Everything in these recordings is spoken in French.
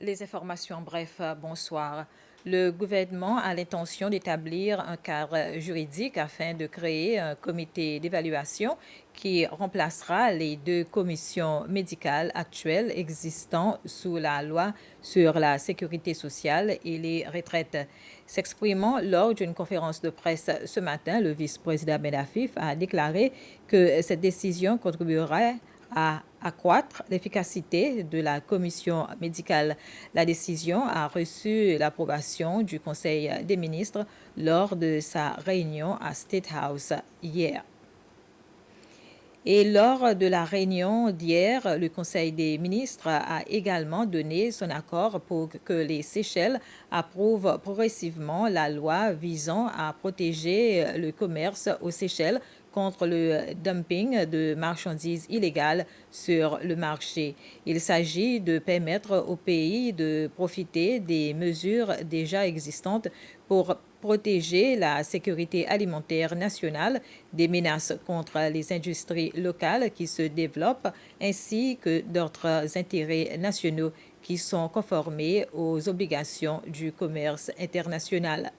Les informations, bref, bonsoir. Le gouvernement a l'intention d'établir un cadre juridique afin de créer un comité d'évaluation qui remplacera les deux commissions médicales actuelles existant sous la loi sur la sécurité sociale et les retraites. S'exprimant lors d'une conférence de presse ce matin, le vice-président Ben Affif a déclaré que cette décision contribuera à accroître l'efficacité de la commission médicale. La décision a reçu l'approbation du Conseil des ministres lors de sa réunion à State House hier. Et lors de la réunion d'hier, le Conseil des ministres a également donné son accord pour que les Seychelles approuvent progressivement la loi visant à protéger le commerce aux Seychelles contre le dumping de marchandises illégales sur le marché. Il s'agit de permettre au pays de profiter des mesures déjà existantes pour protéger la sécurité alimentaire nationale des menaces contre les industries locales qui se développent ainsi que d'autres intérêts nationaux qui sont conformés aux obligations du commerce international.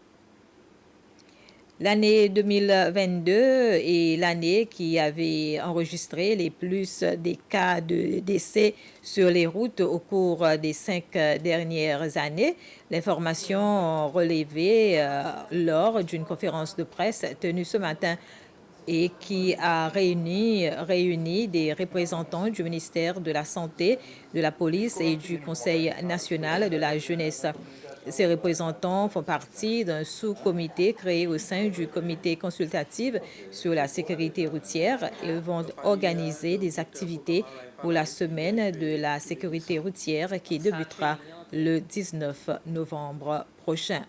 L'année 2022 est l'année qui avait enregistré les plus des cas de décès sur les routes au cours des 5 dernières années. L'information relevée lors d'une conférence de presse tenue ce matin et qui a réuni des représentants du ministère de la Santé, de la Police et du Conseil national de la jeunesse. Ces représentants font partie d'un sous-comité créé au sein du comité consultatif sur la sécurité routière. Ils vont organiser des activités pour la semaine de la sécurité routière qui débutera le 19 novembre prochain.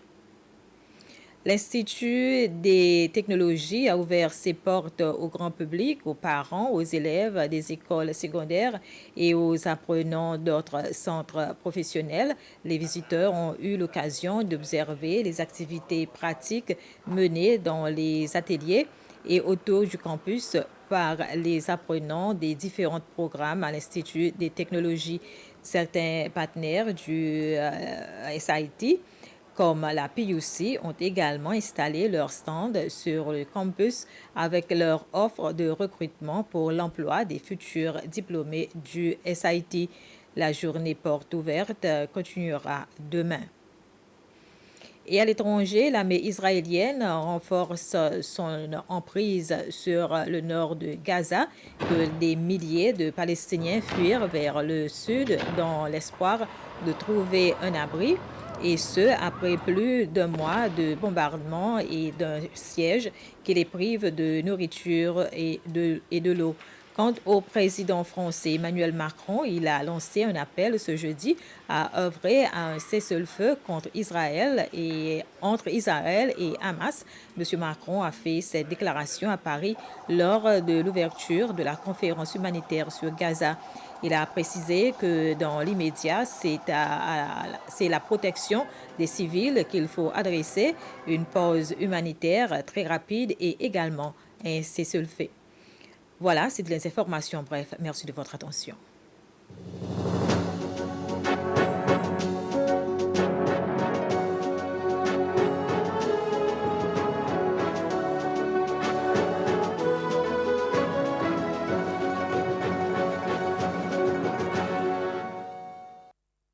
L'Institut des technologies a ouvert ses portes au grand public, aux parents, aux élèves des écoles secondaires et aux apprenants d'autres centres professionnels. Les visiteurs ont eu l'occasion d'observer les activités pratiques menées dans les ateliers et autour du campus par les apprenants des différents programmes à l'Institut des technologies. Certains partenaires du SIT comme la PUC, ont également installé leur stand sur le campus avec leur offre de recrutement pour l'emploi des futurs diplômés du SIT. La journée porte ouverte continuera demain. Et à l'étranger, l'armée israélienne renforce son emprise sur le nord de Gaza, que des milliers de Palestiniens fuirent vers le sud dans l'espoir de trouver un abri. Et ce, après plus d'un mois de bombardement et d'un siège qui les prive de nourriture et de l'eau. Quant au président français Emmanuel Macron, il a lancé un appel ce jeudi à œuvrer à un cessez-le-feu contre Israël et entre Israël et Hamas. M. Macron a fait cette déclaration à Paris lors de l'ouverture de la conférence humanitaire sur Gaza. Il a précisé que dans l'immédiat, c'est la protection des civils qu'il faut adresser, une pause humanitaire très rapide et également un cessez-le-feu. Voilà, c'est de les informations. Bref, merci de votre attention.